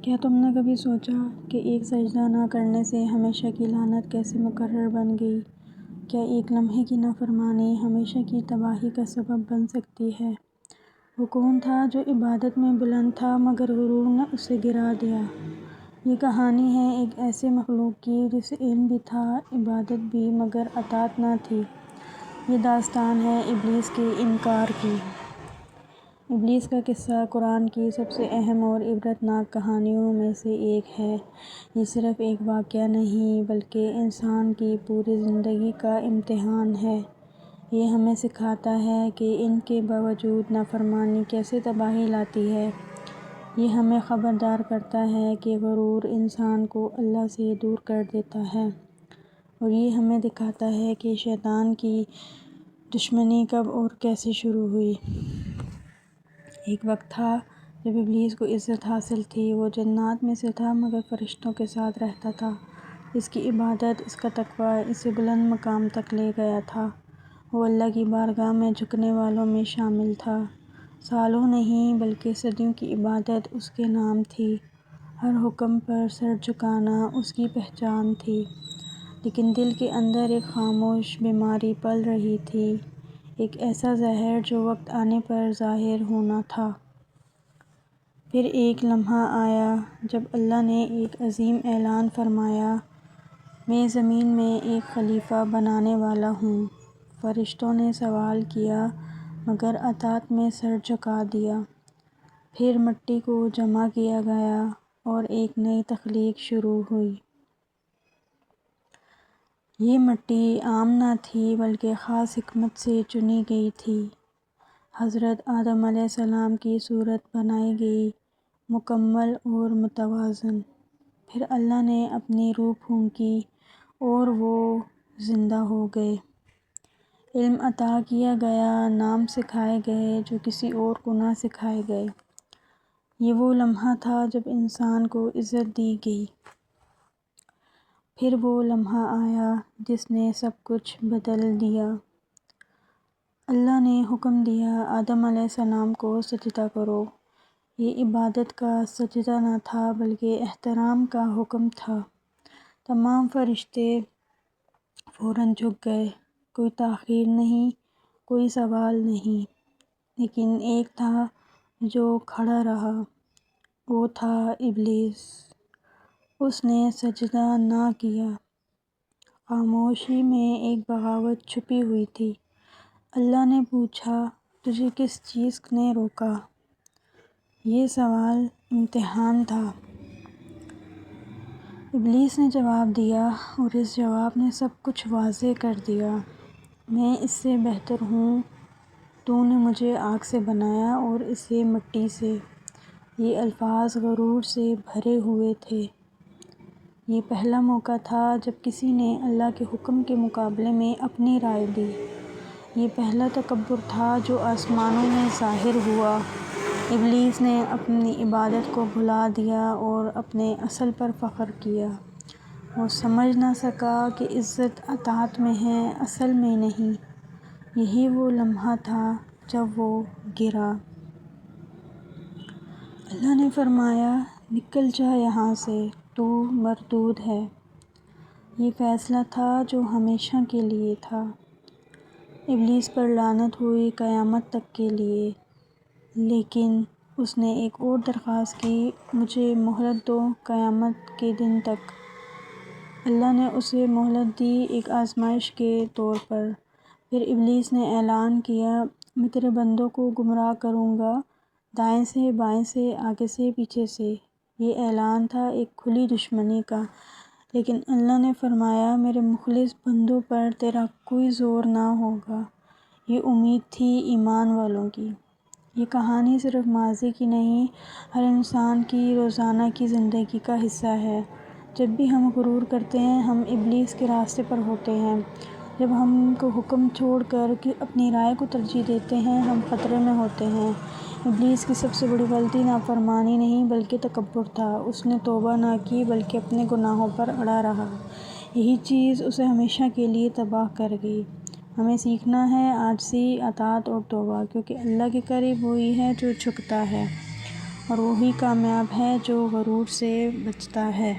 کیا تم نے کبھی سوچا کہ ایک سجدہ نہ کرنے سے ہمیشہ کی لعنت کیسے مقرر بن گئی؟ کیا ایک لمحے کی نافرمانی ہمیشہ کی تباہی کا سبب بن سکتی ہے؟ وہ کون تھا جو عبادت میں بلند تھا مگر غرور نے اسے گرا دیا؟ یہ کہانی ہے ایک ایسے مخلوق کی جسے علم بھی تھا، عبادت بھی، مگر اطاعت نہ تھی۔ یہ داستان ہے ابلیس کے انکار کی۔ ابلیس کا قصہ قرآن کی سب سے اہم اور عبرتناک کہانیوں میں سے ایک ہے۔ یہ صرف ایک واقعہ نہیں بلکہ انسان کی پوری زندگی کا امتحان ہے۔ یہ ہمیں سکھاتا ہے کہ ان کے باوجود نافرمانی کیسے تباہی لاتی ہے۔ یہ ہمیں خبردار کرتا ہے کہ غرور انسان کو اللہ سے دور کر دیتا ہے، اور یہ ہمیں دکھاتا ہے کہ شیطان کی دشمنی کب اور کیسے شروع ہوئی۔ ایک وقت تھا جب ابلیس کو عزت حاصل تھی۔ وہ جنات میں سے تھا مگر فرشتوں کے ساتھ رہتا تھا۔ اس کی عبادت، اس کا تقویٰ اسے بلند مقام تک لے گیا تھا۔ وہ اللہ کی بارگاہ میں جھکنے والوں میں شامل تھا۔ سالوں نہیں بلکہ صدیوں کی عبادت اس کے نام تھی۔ ہر حکم پر سر جھکانا اس کی پہچان تھی۔ لیکن دل کے اندر ایک خاموش بیماری پل رہی تھی، ایک ایسا زہر جو وقت آنے پر ظاہر ہونا تھا۔ پھر ایک لمحہ آیا جب اللہ نے ایک عظیم اعلان فرمایا، میں زمین میں ایک خلیفہ بنانے والا ہوں۔ فرشتوں نے سوال کیا مگر اطاعت میں سر جھکا دیا۔ پھر مٹی کو جمع کیا گیا اور ایک نئی تخلیق شروع ہوئی۔ یہ مٹی عام نہ تھی بلکہ خاص حکمت سے چنی گئی تھی۔ حضرت آدم علیہ السلام کی صورت بنائی گئی، مکمل اور متوازن۔ پھر اللہ نے اپنی روح پھونکی اور وہ زندہ ہو گئے۔ علم عطا کیا گیا، نام سکھائے گئے جو کسی اور کو نہ سکھائے گئے۔ یہ وہ لمحہ تھا جب انسان کو عزت دی گئی۔ پھر وہ لمحہ آیا جس نے سب کچھ بدل دیا۔ اللہ نے حکم دیا، آدم علیہ السلام کو سجدہ کرو۔ یہ عبادت کا سجدہ نہ تھا بلکہ احترام کا حکم تھا۔ تمام فرشتے فوراً جھک گئے، کوئی تاخیر نہیں، کوئی سوال نہیں۔ لیکن ایک تھا جو کھڑا رہا، وہ تھا ابلیس۔ اس نے سجدہ نہ کیا۔ خاموشی میں ایک بغاوت چھپی ہوئی تھی۔ اللہ نے پوچھا، تجھے کس چیز نے روکا؟ یہ سوال امتحان تھا۔ ابلیس نے جواب دیا اور اس جواب نے سب کچھ واضح کر دیا، میں اس سے بہتر ہوں، تو نے مجھے آگ سے بنایا اور اسے مٹی سے۔ یہ الفاظ غرور سے بھرے ہوئے تھے۔ یہ پہلا موقع تھا جب کسی نے اللہ کے حکم کے مقابلے میں اپنی رائے دی۔ یہ پہلا تکبر تھا جو آسمانوں میں ظاہر ہوا۔ ابلیس نے اپنی عبادت کو بھلا دیا اور اپنے اصل پر فخر کیا۔ وہ سمجھ نہ سکا کہ عزت اطاعت میں ہے، اصل میں نہیں۔ یہی وہ لمحہ تھا جب وہ گرا۔ اللہ نے فرمایا، نکل جا یہاں سے، تو مردود ہے۔ یہ فیصلہ تھا جو ہمیشہ کے لیے تھا۔ ابلیس پر لعنت ہوئی قیامت تک کے لیے۔ لیکن اس نے ایک اور درخواست کی، مجھے مہلت دو قیامت کے دن تک۔ اللہ نے اسے مہلت دی ایک آزمائش کے طور پر۔ پھر ابلیس نے اعلان کیا، میں تیرے بندوں کو گمراہ کروں گا، دائیں سے بائیں سے، آگے سے پیچھے سے۔ یہ اعلان تھا ایک کھلی دشمنی کا۔ لیکن اللہ نے فرمایا، میرے مخلص بندوں پر تیرا کوئی زور نہ ہوگا۔ یہ امید تھی ایمان والوں کی۔ یہ کہانی صرف ماضی کی نہیں، ہر انسان کی روزانہ کی زندگی کا حصہ ہے۔ جب بھی ہم غرور کرتے ہیں، ہم ابلیس کے راستے پر ہوتے ہیں۔ جب ہم کو حکم چھوڑ کر اپنی رائے کو ترجیح دیتے ہیں، ہم خطرے میں ہوتے ہیں۔ ابلیس کی سب سے بڑی غلطی نافرمانی نہیں بلکہ تکبر تھا۔ اس نے توبہ نہ کی بلکہ اپنے گناہوں پر اڑا رہا۔ یہی چیز اسے ہمیشہ کے لیے تباہ کر گئی۔ ہمیں سیکھنا ہے عاجزی، اطاعت اور توبہ، کیونکہ اللہ کے قریب وہی ہے جو جھکتا ہے اور وہی کامیاب ہے جو غرور سے بچتا ہے۔